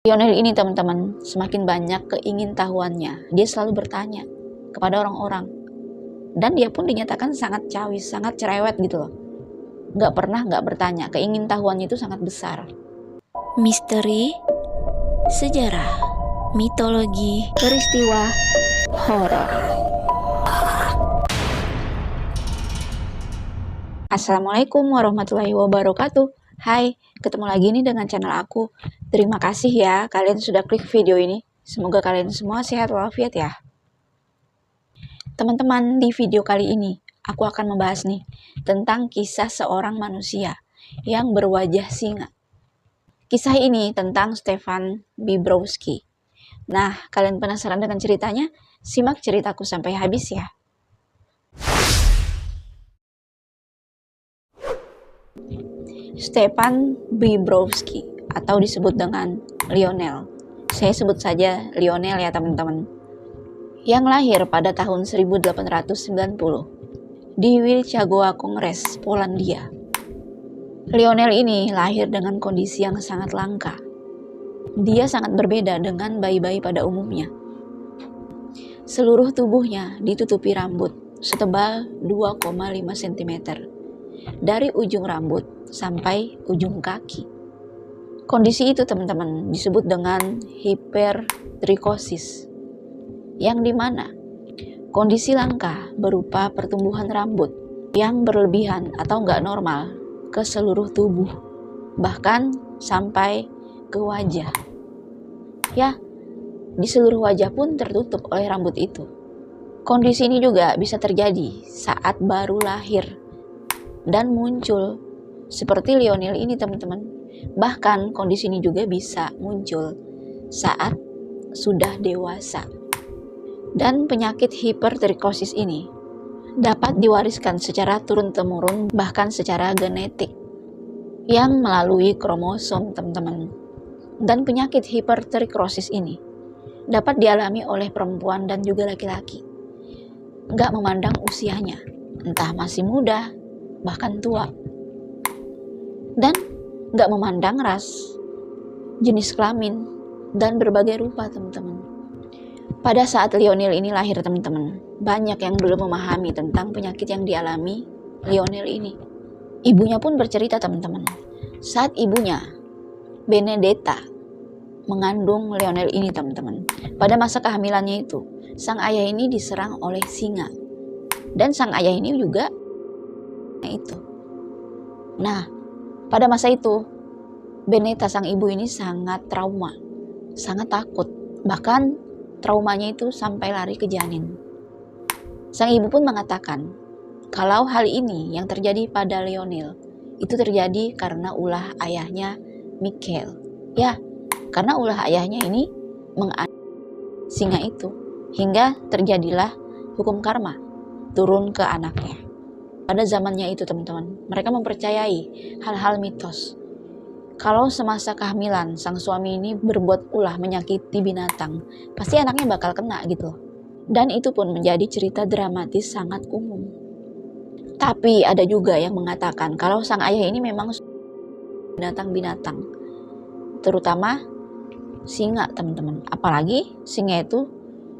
Lionel ini teman-teman, semakin banyak keingintahuannya. Dia selalu bertanya kepada orang-orang. Dan dia pun dinyatakan sangat cawis, sangat cerewet gitu loh. Nggak pernah nggak bertanya, keingintahuannya itu sangat besar. Misteri, sejarah, mitologi, Peristiwa horor. Assalamualaikum warahmatullahi wabarakatuh. Hai, ketemu lagi nih dengan channel aku. Terima kasih ya kalian sudah klik video ini. Semoga kalian semua sehat walafiat ya. Teman-teman, di video kali ini aku akan membahas nih tentang kisah seorang manusia yang berwajah singa. Kisah ini tentang Stefan Bibrowski. Nah, kalian penasaran dengan ceritanya? Simak ceritaku sampai habis ya. Stefan Bibrowski atau disebut dengan Lionel. Saya sebut saja Lionel ya teman-teman. Yang lahir pada tahun 1890 di Wilchagowa Kongres, Polandia. Lionel ini lahir dengan kondisi yang sangat langka. Dia sangat berbeda dengan bayi-bayi pada umumnya. Seluruh tubuhnya ditutupi rambut setebal 2,5 cm dari ujung rambut sampai ujung kaki. Kondisi itu teman-teman disebut dengan hipertrikosis, yang dimana kondisi langka berupa pertumbuhan rambut yang berlebihan atau nggak normal ke seluruh tubuh, bahkan sampai ke wajah. Ya, di seluruh wajah pun tertutup oleh rambut itu. Kondisi ini juga bisa terjadi saat baru lahir dan muncul seperti Lionel ini teman-teman. Bahkan kondisi ini juga bisa muncul saat sudah dewasa. Dan penyakit hipertrikosis ini dapat diwariskan secara turun-temurun, bahkan secara genetik yang melalui kromosom teman-teman. Dan penyakit hipertrikosis ini dapat dialami oleh perempuan dan juga laki-laki. Nggak memandang usianya, entah masih muda, bahkan tua. Dan nggak memandang ras, jenis kelamin, dan berbagai rupa teman-teman. Pada saat Lionel ini lahir teman-teman, banyak yang belum memahami tentang penyakit yang dialami Lionel ini. Ibunya pun bercerita teman-teman, saat ibunya Benedetta mengandung Lionel ini teman-teman, pada masa kehamilannya itu, sang ayah ini diserang oleh singa. Dan sang ayah ini juga itu. Nah, pada masa itu, Benedetta sang ibu ini sangat trauma, sangat takut. Bahkan traumanya itu sampai lari ke janin. Sang ibu pun mengatakan, kalau hal ini yang terjadi pada Lionel, itu terjadi karena ulah ayahnya Michael. Ya, karena ulah ayahnya ini menganiaya singa itu, hingga terjadilah hukum karma turun ke anaknya. Pada zamannya itu teman-teman, mereka mempercayai hal-hal mitos. Kalau semasa kehamilan sang suami ini berbuat ulah menyakiti binatang, pasti anaknya bakal kena gitu. Dan itu pun menjadi cerita dramatis sangat umum. Tapi ada juga yang mengatakan kalau sang ayah ini memang binatang-binatang, terutama singa teman-teman. Apalagi singa itu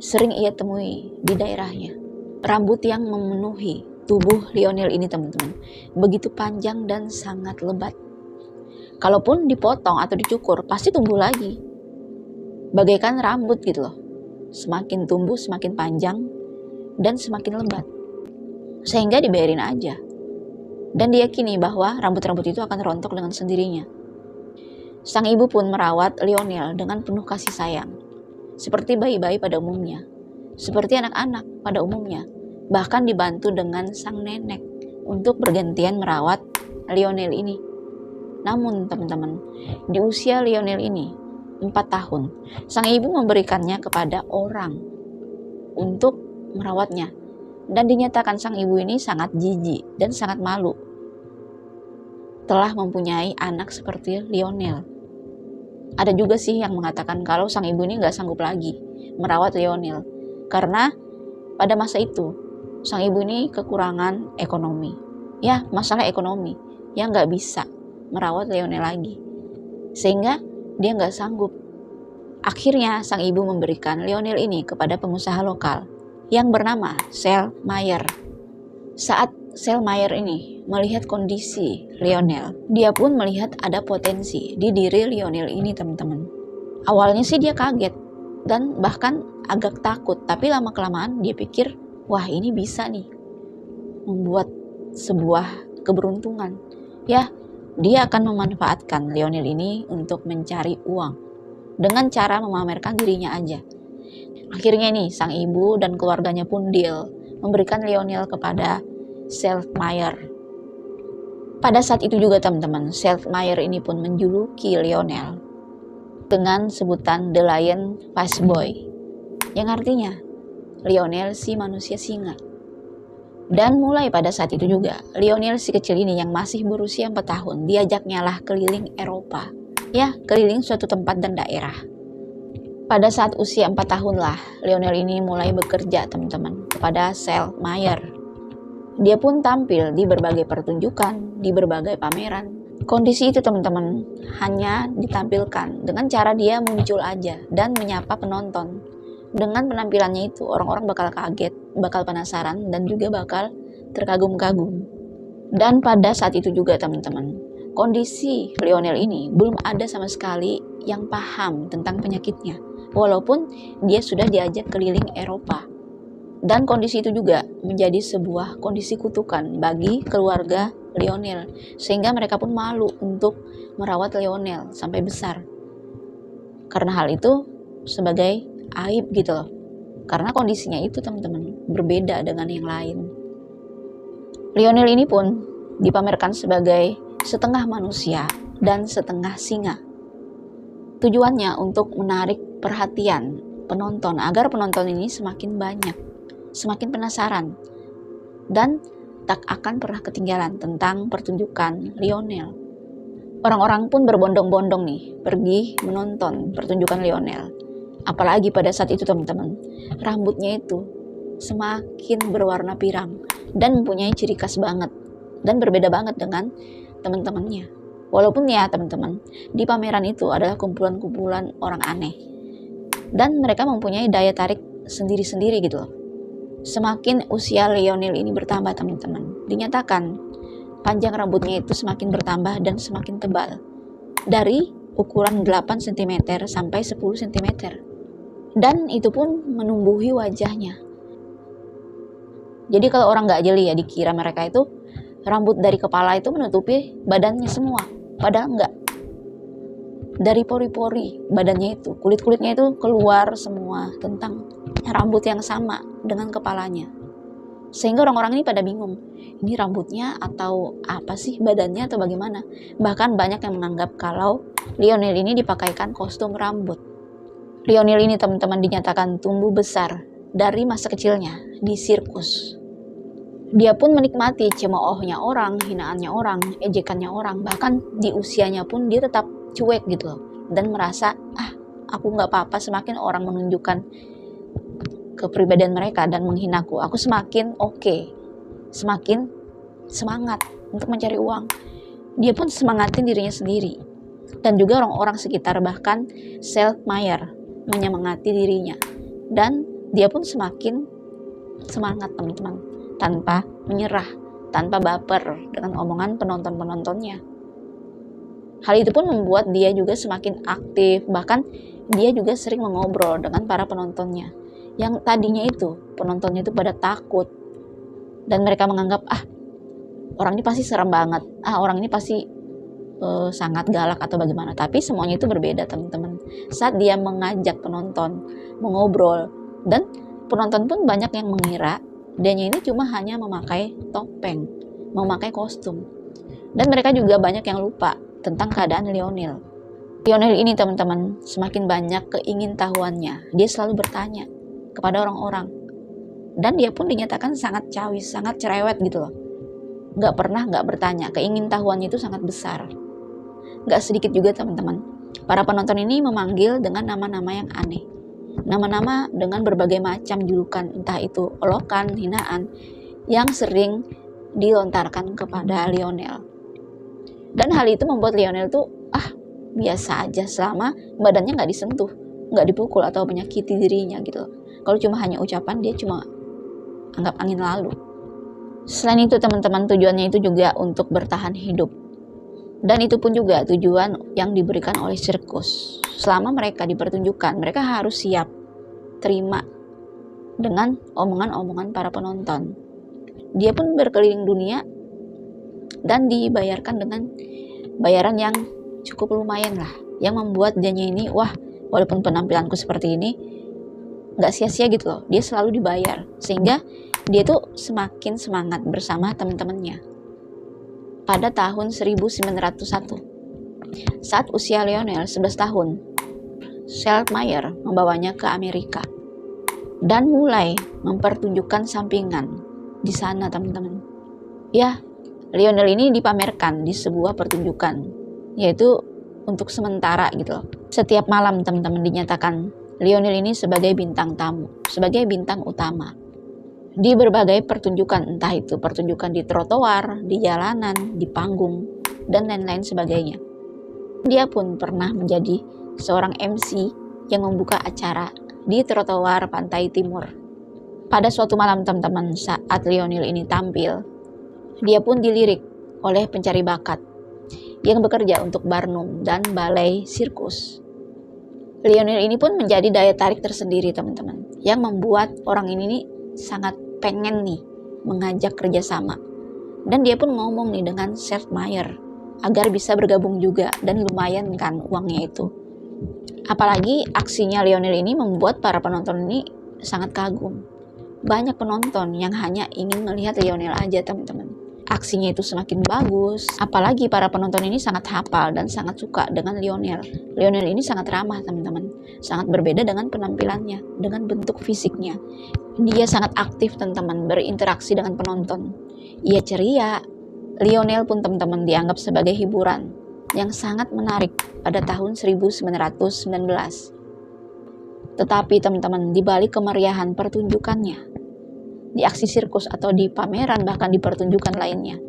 sering ia temui di daerahnya. Rambut yang memenuhi tubuh Lionel ini teman-teman begitu panjang dan sangat lebat. Kalaupun dipotong atau dicukur pasti tumbuh lagi, bagaikan rambut gitu loh. Semakin tumbuh semakin panjang dan semakin lebat, sehingga dibiarin aja. Dan diyakini bahwa rambut-rambut itu akan rontok dengan sendirinya. Sang ibu pun merawat Lionel dengan penuh kasih sayang, seperti bayi-bayi pada umumnya, seperti anak-anak pada umumnya. Bahkan dibantu dengan sang nenek untuk bergantian merawat Lionel ini. Namun teman-teman, di usia Lionel ini 4 tahun, sang ibu memberikannya kepada orang untuk merawatnya. Dan dinyatakan sang ibu ini sangat jijik dan sangat malu telah mempunyai anak seperti Lionel. Ada juga sih yang mengatakan kalau sang ibu ini gak sanggup lagi merawat Lionel, karena pada masa itu sang ibu ini kekurangan ekonomi. Ya, masalah ekonomi yang gak bisa merawat Lionel lagi. Sehingga dia gak sanggup Akhirnya sang ibu memberikan Lionel ini kepada pengusaha lokal yang bernama Selmayr. Saat Selmayr ini melihat kondisi Lionel, dia pun melihat ada potensi di diri Lionel ini, teman-teman. Awalnya sih dia kaget dan bahkan agak takut, tapi lama-kelamaan dia pikir, wah ini bisa nih membuat sebuah keberuntungan. Ya, dia akan memanfaatkan Lionel ini untuk mencari uang dengan cara memamerkan dirinya aja. Akhirnya nih, sang ibu dan keluarganya pun deal memberikan Lionel kepada Selmayr. Pada saat itu juga teman-teman, Selmayr ini pun menjuluki Lionel dengan sebutan The Lion Fast Boy, yang artinya Lionel si manusia singa. Dan mulai pada saat itu juga, Lionel si kecil ini yang masih berusia 4 tahun diajaknya lah keliling Eropa. Ya, keliling suatu tempat dan daerah. Pada saat usia 4 tahun lah, Lionel ini mulai bekerja teman-teman kepada Selmayr. Dia pun tampil di berbagai pertunjukan, di berbagai pameran. Kondisi itu teman-teman hanya ditampilkan dengan cara dia muncul aja dan menyapa penonton. Dengan penampilannya itu, orang-orang bakal kaget, bakal penasaran, dan juga bakal terkagum-kagum. Dan pada saat itu juga teman-teman, kondisi Lionel ini belum ada sama sekali yang paham tentang penyakitnya, walaupun dia sudah diajak keliling Eropa. Dan kondisi itu juga menjadi sebuah kondisi kutukan bagi keluarga Lionel, sehingga mereka pun malu untuk merawat Lionel sampai besar. Karena hal itu sebagai aib gitu loh. Karena kondisinya itu teman-teman berbeda dengan yang lain. Lionel ini pun dipamerkan sebagai setengah manusia dan setengah singa. Tujuannya untuk menarik perhatian penonton agar penonton ini semakin banyak, semakin penasaran, dan tak akan pernah ketinggalan tentang pertunjukan Lionel. Orang-orang pun berbondong-bondong nih pergi menonton pertunjukan Lionel. Apalagi pada saat itu teman-teman, rambutnya itu semakin berwarna pirang dan mempunyai ciri khas banget dan berbeda banget dengan teman-temannya. Walaupun ya teman-teman, di pameran itu adalah kumpulan-kumpulan orang aneh dan mereka mempunyai daya tarik sendiri-sendiri gitu loh. Semakin usia Lionel ini bertambah teman-teman, dinyatakan panjang rambutnya itu semakin bertambah dan semakin tebal, dari ukuran 8 cm sampai 10 cm. Dan itu pun menumbuhi wajahnya. Jadi kalau orang gak jeli ya, dikira mereka itu rambut dari kepala itu menutupi badannya semua. Padahal enggak. Dari pori-pori badannya itu, kulit-kulitnya itu keluar semua tentang rambut yang sama dengan kepalanya. Sehingga orang-orang ini pada bingung, ini rambutnya atau apa sih badannya atau bagaimana. Bahkan banyak yang menganggap kalau Lionel ini dipakaikan kostum rambut. Lionel ini teman-teman dinyatakan tumbuh besar dari masa kecilnya di sirkus. Dia pun menikmati cemoohnya orang, hinaannya orang, ejekannya orang. Bahkan di usianya pun dia tetap cuek gitu loh. Dan merasa, aku gak apa-apa, semakin orang menunjukkan kepribadian mereka dan menghinaku, aku semakin oke, semakin semangat untuk mencari uang. Dia pun semangatin dirinya sendiri. Dan juga orang-orang sekitar, bahkan Selmayr menyemangati dirinya. Dan dia pun semakin semangat teman-teman, tanpa menyerah, tanpa baper dengan omongan penonton-penontonnya. Hal itu pun membuat dia juga semakin aktif, bahkan dia juga sering mengobrol dengan para penontonnya. Yang tadinya itu, penontonnya itu pada takut. Dan mereka menganggap, orang ini pasti serem banget, orang ini pasti sangat galak atau bagaimana. Tapi semuanya itu berbeda teman-teman. Saat dia mengajak penonton, mengobrol, dan penonton pun banyak yang mengira dianya ini cuma hanya memakai topeng, memakai kostum. Dan mereka juga banyak yang lupa tentang keadaan Lionel. Lionel ini teman-teman semakin banyak keingintahuannya. Dia selalu bertanya kepada orang-orang. Dan dia pun dinyatakan sangat cawis, sangat cerewet gitu loh. Gak pernah gak bertanya, keingintahuannya itu sangat besar. Gak sedikit juga teman-teman, para penonton ini memanggil dengan nama-nama yang aneh. Nama-nama dengan berbagai macam julukan, entah itu olokan, hinaan, yang sering dilontarkan kepada Lionel. Dan hal itu membuat Lionel tuh biasa aja selama badannya gak disentuh. nggak dipukul atau menyakiti dirinya gitu. Kalau cuma hanya ucapan, dia cuma anggap angin lalu. Selain itu teman-teman, tujuannya itu juga untuk bertahan hidup. Dan itu pun juga tujuan yang diberikan oleh sirkus. Selama mereka dipertunjukkan, mereka harus siap terima dengan omongan-omongan para penonton. Dia pun berkeliling dunia dan dibayarkan dengan bayaran yang cukup lumayan lah, yang membuat dianya ini, wah, walaupun penampilanku seperti ini nggak sia-sia gitu loh, dia selalu dibayar, sehingga dia tuh semakin semangat bersama teman-temannya. Pada tahun 1901, saat usia Lionel 11 tahun, Seltmyer membawanya ke Amerika dan mulai mempertunjukkan sampingan di sana, teman-teman. Ya, Lionel ini dipamerkan di sebuah pertunjukan, yaitu untuk sementara gitu loh. Setiap malam teman-teman dinyatakan Lionel ini sebagai bintang tamu, sebagai bintang utama di berbagai pertunjukan, entah itu pertunjukan di trotoar, di jalanan, di panggung, dan lain-lain sebagainya. Dia pun pernah menjadi seorang MC yang membuka acara di trotoar Pantai Timur. Pada suatu malam teman-teman, saat Lionel ini tampil, dia pun dilirik oleh pencari bakat yang bekerja untuk Barnum dan balai sirkus. Lionel ini pun menjadi daya tarik tersendiri teman-teman, yang membuat orang ini sangat pengen nih mengajak kerjasama. Dan dia pun ngomong nih dengan Seltmyer agar bisa bergabung juga, dan lumayan kan uangnya itu. Apalagi aksinya Lionel ini membuat para penonton ini sangat kagum. Banyak penonton yang hanya ingin melihat Lionel aja teman-teman. Aksinya itu semakin bagus, apalagi para penonton ini sangat hafal dan sangat suka dengan Lionel. Lionel ini sangat ramah teman-teman, sangat berbeda dengan penampilannya, dengan bentuk fisiknya. Dia sangat aktif teman-teman, berinteraksi dengan penonton. Ia ceria. Lionel pun teman-teman dianggap sebagai hiburan yang sangat menarik pada tahun 1919. Tetapi teman-teman, di balik kemeriahan pertunjukannya, di aksi sirkus atau di pameran, bahkan di pertunjukan lainnya,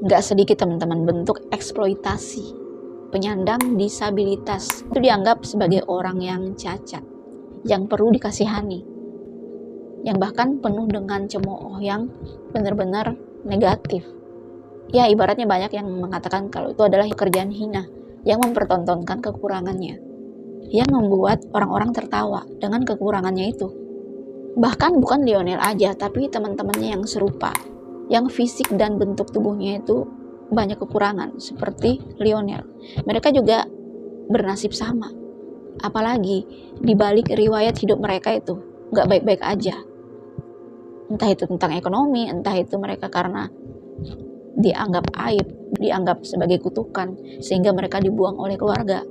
nggak sedikit teman-teman bentuk eksploitasi. Penyandang disabilitas itu dianggap sebagai orang yang cacat, yang perlu dikasihani, yang bahkan penuh dengan cemooh yang benar-benar negatif. Ya, ibaratnya banyak yang mengatakan kalau itu adalah pekerjaan hina yang mempertontonkan kekurangannya, yang membuat orang-orang tertawa dengan kekurangannya itu. Bahkan bukan Lionel aja, tapi teman-temannya yang serupa, yang fisik dan bentuk tubuhnya itu banyak kekurangan seperti Lionel. Mereka juga bernasib sama. Apalagi di balik riwayat hidup mereka itu gak baik-baik aja. Entah itu tentang ekonomi, entah itu mereka karena dianggap aib, dianggap sebagai kutukan, sehingga mereka dibuang oleh keluarga.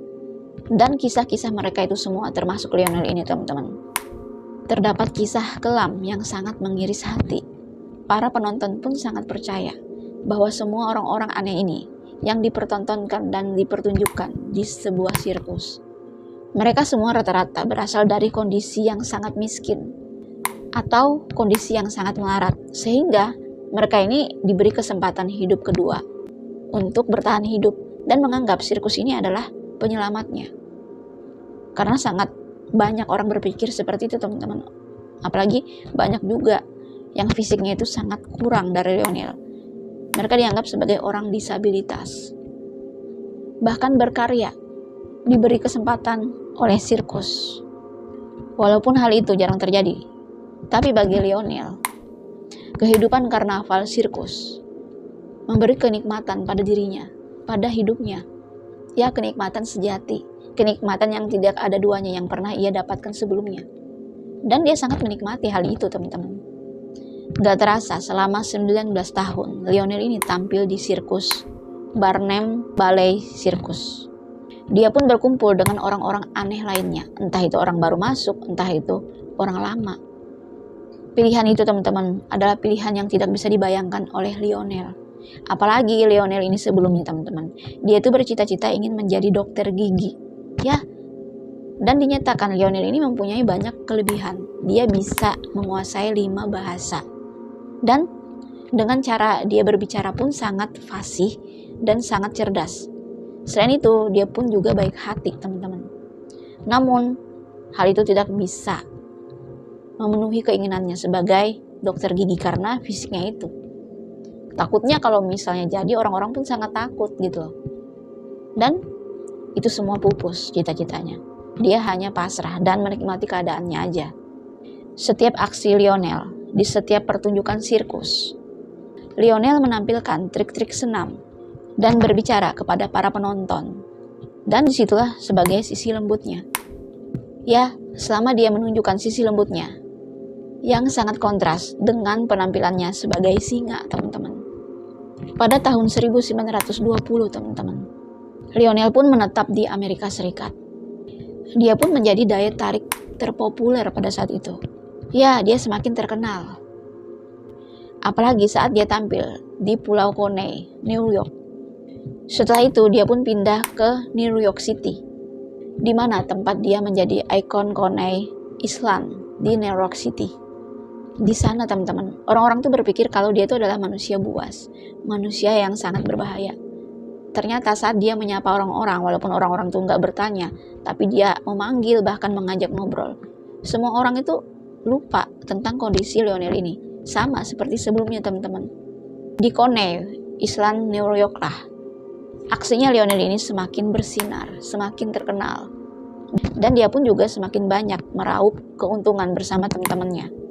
Dan kisah-kisah mereka itu semua, termasuk Lionel ini teman-teman, terdapat kisah kelam yang sangat mengiris hati. Para penonton pun sangat percaya bahwa semua orang-orang aneh ini yang dipertontonkan dan dipertunjukkan di sebuah sirkus, mereka semua rata-rata berasal dari kondisi yang sangat miskin atau kondisi yang sangat melarat, sehingga mereka ini diberi kesempatan hidup kedua untuk bertahan hidup dan menganggap sirkus ini adalah penyelamatnya. Karena sangat banyak orang berpikir seperti itu teman-teman. Apalagi banyak juga yang fisiknya itu sangat kurang dari Lionel. Mereka dianggap sebagai orang disabilitas. Bahkan berkarya diberi kesempatan oleh sirkus. Walaupun hal itu jarang terjadi, tapi bagi Lionel, kehidupan karnaval sirkus memberi kenikmatan pada dirinya, pada hidupnya. Ya, kenikmatan sejati, kenikmatan yang tidak ada duanya yang pernah ia dapatkan sebelumnya. Dan dia sangat menikmati hal itu teman-teman. Gak terasa selama 19 tahun Lionel ini tampil di sirkus Barnum Ballet Circus. Dia pun berkumpul dengan orang-orang aneh lainnya, entah itu orang baru masuk, entah itu orang lama. Pilihan itu teman-teman adalah pilihan yang tidak bisa dibayangkan oleh Lionel. Apalagi Lionel ini sebelumnya teman-teman, dia itu bercita-cita ingin menjadi dokter gigi. Ya, dan dinyatakan Lionel ini mempunyai banyak kelebihan. Dia bisa menguasai 5 bahasa. Dan dengan cara dia berbicara pun sangat fasih dan sangat cerdas. Selain itu, dia pun juga baik hati teman-teman. Namun, hal itu tidak bisa memenuhi keinginannya sebagai dokter gigi karena fisiknya itu. Takutnya kalau misalnya jadi, orang-orang pun sangat takut gitu loh. Dan itu semua pupus cita-citanya. Dia hanya pasrah dan menikmati keadaannya aja. Setiap aksi Lionel, di setiap pertunjukan sirkus, Lionel menampilkan trik-trik senam dan berbicara kepada para penonton. Dan disitulah sebagai sisi lembutnya. Ya, selama dia menunjukkan sisi lembutnya yang sangat kontras dengan penampilannya sebagai singa, teman-teman. Pada tahun 1920, teman-teman, Lionel pun menetap di Amerika Serikat. Dia pun menjadi daya tarik terpopuler pada saat itu. Ya, dia semakin terkenal. Apalagi saat dia tampil di Pulau Coney, New York. Setelah itu, dia pun pindah ke New York City, di mana tempat dia menjadi ikon Coney Island di New York City. Di sana, teman-teman, orang-orang tuh berpikir kalau dia itu adalah manusia buas, manusia yang sangat berbahaya. Ternyata saat dia menyapa orang-orang, walaupun orang-orang tuh nggak bertanya, tapi dia memanggil, bahkan mengajak ngobrol, semua orang itu lupa tentang kondisi Lionel ini. Sama seperti sebelumnya, teman-teman. Di Coney Island, New York lah, aksinya Lionel ini semakin bersinar, semakin terkenal. Dan dia pun juga semakin banyak meraup keuntungan bersama teman-temannya.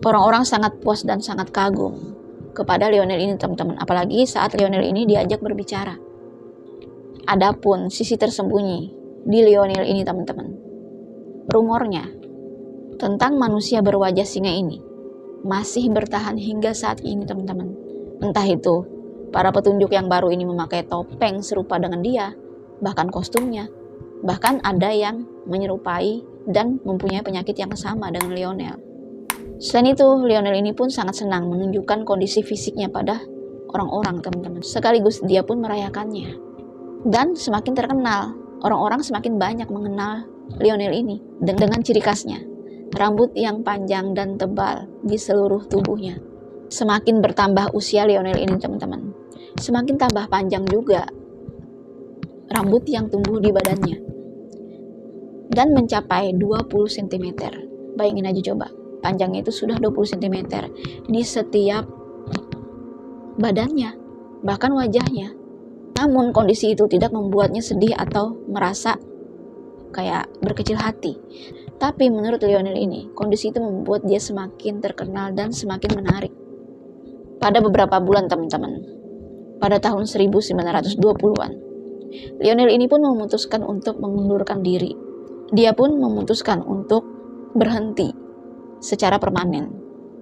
Orang-orang sangat puas dan sangat kagum kepada Lionel ini, teman-teman. Apalagi saat Lionel ini diajak berbicara. Adapun sisi tersembunyi di Lionel ini, teman-teman, rumornya tentang manusia berwajah singa ini masih bertahan hingga saat ini, teman-teman. Entah itu para petunjuk yang baru ini memakai topeng serupa dengan dia, bahkan kostumnya, bahkan ada yang menyerupai dan mempunyai penyakit yang sama dengan Lionel. Selain itu, Lionel ini pun sangat senang menunjukkan kondisi fisiknya pada orang-orang, teman-teman. Sekaligus dia pun merayakannya. Dan semakin terkenal, orang-orang semakin banyak mengenal Lionel ini dengan ciri khasnya, rambut yang panjang dan tebal di seluruh tubuhnya. Semakin bertambah usia Lionel ini, teman-teman, semakin tambah panjang juga rambut yang tumbuh di badannya. Dan mencapai 20 cm. Bayangin aja coba. Panjangnya itu sudah 20 cm di setiap badannya, bahkan wajahnya. Namun kondisi itu tidak membuatnya sedih atau merasa kayak berkecil hati. Tapi menurut Lionel ini, kondisi itu membuat dia semakin terkenal dan semakin menarik. Pada beberapa bulan, teman-teman, pada tahun 1920-an, Lionel ini pun memutuskan untuk mengundurkan diri. Dia pun memutuskan untuk berhenti secara permanen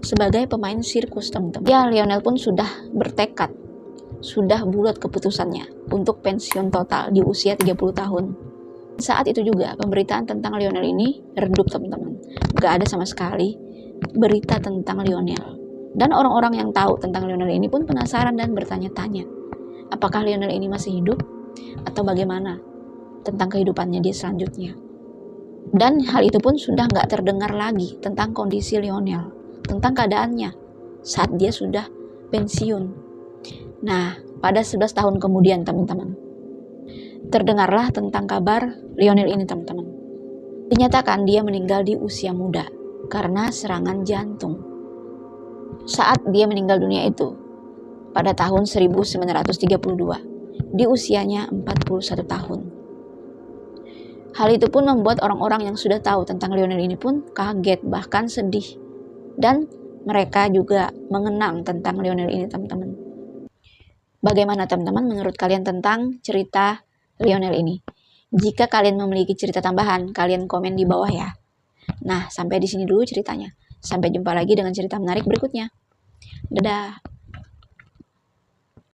sebagai pemain sirkus, teman-teman. Ya, Lionel pun sudah bertekad, sudah bulat keputusannya untuk pensiun total di usia 30 tahun. Saat itu juga pemberitaan tentang Lionel ini redup, teman-teman. Gak ada sama sekali berita tentang Lionel. Dan orang-orang yang tahu tentang Lionel ini pun penasaran dan bertanya-tanya, apakah Lionel ini masih hidup atau bagaimana tentang kehidupannya dia selanjutnya. Dan hal itu pun sudah gak terdengar lagi tentang kondisi Lionel, tentang keadaannya saat dia sudah pensiun. Nah, pada 11 tahun kemudian, teman-teman, terdengarlah tentang kabar Lionel ini, teman-teman. Dinyatakan dia meninggal di usia muda karena serangan jantung. Saat dia meninggal dunia itu, pada tahun 1932, di usianya 41 tahun. Hal itu pun membuat orang-orang yang sudah tahu tentang Lionel ini pun kaget, bahkan sedih. Dan mereka juga mengenang tentang Lionel ini, teman-teman. Bagaimana, teman-teman, menurut kalian tentang cerita Lionel ini? Jika kalian memiliki cerita tambahan, kalian komen di bawah ya. Nah, sampai di sini dulu ceritanya. Sampai jumpa lagi dengan cerita menarik berikutnya. Dadah.